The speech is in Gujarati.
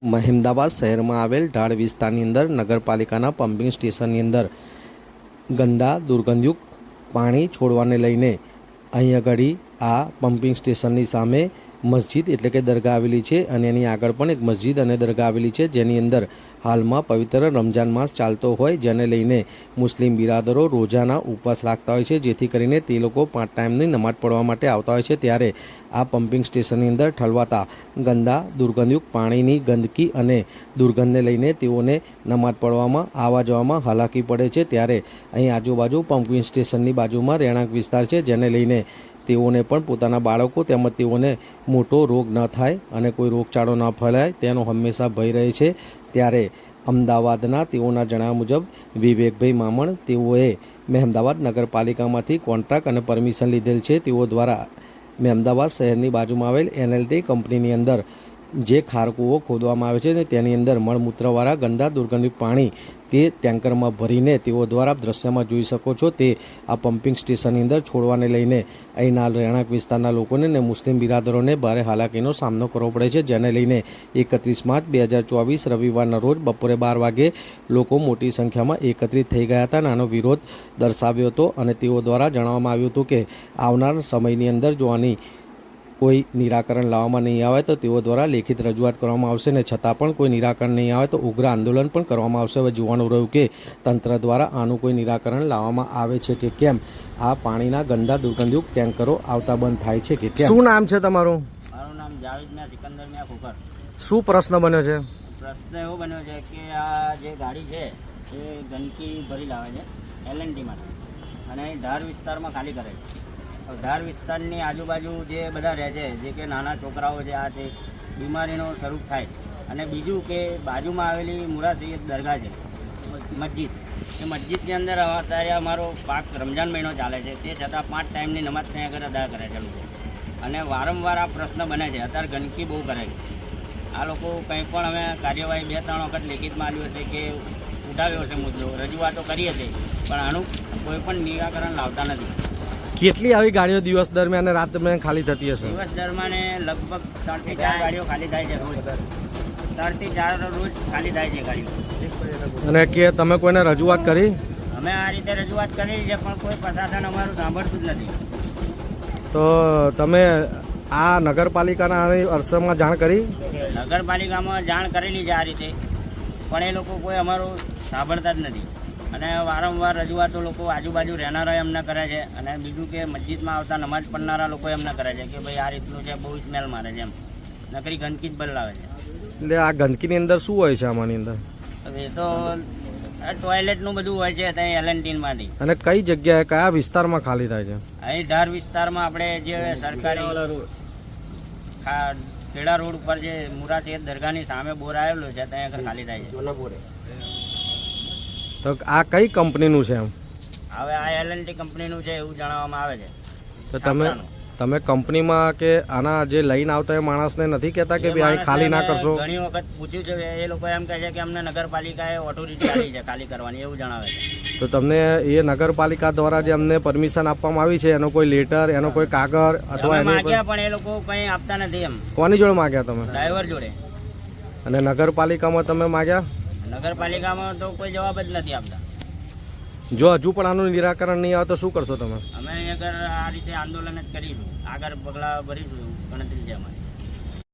મહેમદાવાદ શહેરમાં આવેલ ઢાળ વિસ્તારની અંદર નગરપાલિકાના પમ્પિંગ સ્ટેશનની અંદર ગંદા દુર્ગંધયુક્ત પાણી છોડવાને લઈને અહીં આગળ આ પમ્પિંગ સ્ટેશનની સામે મસ્જિદ એટલે કે દરગાહ આવેલી છે અને એની આગળ પણ એક મસ્જિદ અને દરગાહ આવેલી છે, જેની અંદર હાલમાં પવિત્ર રમજાન માસ ચાલતો હોય, જેને લઈને મુસ્લિમ બિરાદરો રોજાના ઉપવાસ રાખતા હોય છે, જેથી કરીને તે લોકો 5 ટાઈમની નમાઝ પઢવા માટે આવતા હોય છે। ત્યારે આ પમ્પિંગ સ્ટેશનની અંદર ઠલવાતા ગંદા દુર્ગંધયુક્ત પાણીની ગંદકી અને દુર્ગંધને લઈને તેઓને નમાઝ પઢવામાં આવવા જવામાં હાલાકી પડે છે। ત્યારે અહીં આજુબાજુ પમ્પિંગ સ્ટેશનની બાજુમાં રહેણાંક વિસ્તાર છે, જેને લઈને તેઓને પણ પોતાના બાળકો તેમજ તેઓને મોટો રોગ ન થાય અને કોઈ રોગચાળો ન ફેલાય તેનો હંમેશા ભય રહે છે। ત્યારે અમદાવાદના તેઓના જણાવ્યા મુજબ વિવેકભાઈ મામણ તેઓએ મહેમદાવાદ નગરપાલિકામાંથી કોન્ટ્રાક્ટ અને પરમિશન લીધેલ છે। તેઓ દ્વારા મહેમદાવાદ શહેરની બાજુમાં આવેલ એનએલટી કંપનીની અંદર જે ખારકુઓ ખોદવામાં આવે છે તેની અંદર મળમૂત્રવાળા ગંદા દુર્ગંધયુક્ત પાણી તે ટેન્કરમાં ભરીને તેઓ દ્વારા દ્રશ્યમાં જોઈ શકો છો તે આ પમ્પિંગ સ્ટેશનની અંદર છોડવાને લઈને અહીંના રહેણાંક વિસ્તારના લોકોને અને મુસ્લિમ બિરાદરોને ભારે હાલાકીનો સામનો કરવો પડે છે, જેને લઈને 31 માર્ચ 2024 રવિવારના રોજ બપોરે 12 વાગે લોકો મોટી સંખ્યામાં એકત્રિત થઈ ગયા હતા અને આનો વિરોધ દર્શાવ્યો હતો અને તેઓ દ્વારા જણાવવામાં આવ્યું હતું કે આવનાર સમયની અંદર જો આની કોઈ નિરાકરણ લાવવામાં નહીં આવે તો તેઓ દ્વારા લેખિત રજૂઆત કરવામાં આવશે અને છતાં પણ કોઈ નિરાકરણ નહીં આવે તો ઉગ્ર આંદોલન પણ કરવામાં આવશે। હવે જોવાનું રહ્યું કે તંત્ર દ્વારા આનું કોઈ નિરાકરણ લાવવામાં આવે છે કે કેમ, આ પાણીના ગંદા દુર્ગંધયુક્ત ટેન્કરો આવતા બંધ થાય છે કે કેમ। શું નામ છે તમારું? મારું નામ જાવેદ મિયા સિકંદર મિયા ખોખર। શું પ્રશ્ન બન્યો છે? પ્રશ્ન એવો બન્યો છે કે આ જે ગાડી છે એ ગંદકી ભરી લાવે છે એલએનટી માટે અને ધાર વિસ્તારમાં ખાલી કરે છે। ધાર વિસ્તારની આજુબાજુ જે બધા રહે છે, જે કે નાના છોકરાઓ છે, આ છે બીમારીનો સ્વરૂપ થાય અને બીજું કે બાજુમાં આવેલી મુરા સૈયદ દરગાહ છે મસ્જિદ, એ મસ્જિદની અંદર અત્યારે અમારો પાક રમજાન મહિનો ચાલે છે, તે છતાં 5 ટાઈમની નમાઝ ત્યાં આગળ અદા કરે છે લોકો અને વારંવાર આ પ્રશ્ન બને છે। અત્યારે ગંદકી બહુ કરે છે આ લોકો। કંઈ પણ અમે કાર્યવાહી 2-3 વખત લેખિતમાં આવ્યું છે કે ઉઠાવ્યો છે મુદ્દો, રજૂઆતો કરીએ છીએ, પણ આનું કોઈ પણ નિરાકરણ લાવતા નથી। કેટલી આવી ગાડીઓ દિવસ દરમિયાન અને રાત દરમિયાન ખાલી થતી હશે? દિવસ દરમિયાન લગભગ 3 થી 4 ગાડીઓ ખાલી થાય છે રોજ, 3 થી 4 રોજ ખાલી થાય છે ગાડીઓ। અને કે તમે કોઈને રજૂઆત કરી? અમે આ રીતે રજૂઆત કરી છે પણ કોઈ પ્રશાસન અમારું સાંભળતું જ નથી। તો તમે આ નગરપાલિકાના અરસામાં જાણ કરી? નગરપાલિકામાં જાણ કરેલી છે આ રીતે, પણ એ લોકો કોઈ અમારું સાંભળતા જ નથી અને વારંવાર રજૂઆતો લોકો આજુબાજુ રહેનારા એમને કરે છે અને બીજું કે મસ્જિદમાં આવતા નમાઝ પઢનારા લોકો એમને કરે છે કે ભાઈ આ રીતનું છે, બહુ સ્મેલ મારે છે, એમ નકરી ગંદકી જ બદલાવે છે। એટલે આ ગંદકીની અંદર શું હોય છે આમાંની અંદર? હવે એ તો ટોયલેટનું બધું હોય છે ત્યાં એલએનટીમાંથી। અને કઈ જગ્યાએ કયા વિસ્તારમાં ખાલી થાય છે? અહીં ધાર વિસ્તારમાં આપણે જે સરકારી ખેડા રોડ ઉપર જે મુરા સૈયદ દરગાહની સામે બોર આવેલો છે ત્યાં આગળ ખાલી થાય છે। તો આ કઈ કંપનીનું છે એમ? હવે આ એલએનટી કંપનીનું છે એવું જણાવવામાં આવે છે। તો તમે કંપનીમાં કે આના જે લઈને આવતા એ માણસને નથી કહેતા કે ભાઈ અહીં ખાલી ના કરશો? ઘણી વખત પૂછ્યું છે, એ લોકો એમ કહે છે કે અમને નગરપાલિકાએ ઓથોરિટી આપી છે ખાલી કરવાની, એવું જણાવે છે। તો તમને એ નગરપાલિકા દ્વારા જે અમને પરમિશન આપવામાં આવી છે એનો કોઈ લેટર, એનો કોઈ કાગળ અથવા માગ્યા પણ એ લોકો કંઈ આપતા નથી એમ। કોની જોડે માગ્યા તમે? ડ્રાઈવર જોડે। અને નગરપાલિકામાં તમે માગ્યા? નગરપાલિકામાં તો કોઈ જવાબ જ નથી આપતા। જો હજુ પણ આનું નિરાકરણ નહીં આવે તો શું કરશો તમે? અમે આગળ આ રીતે આંદોલન જ કરીશું, આગળ પગલાં ભરીશું, ગણતરી છે અમારી।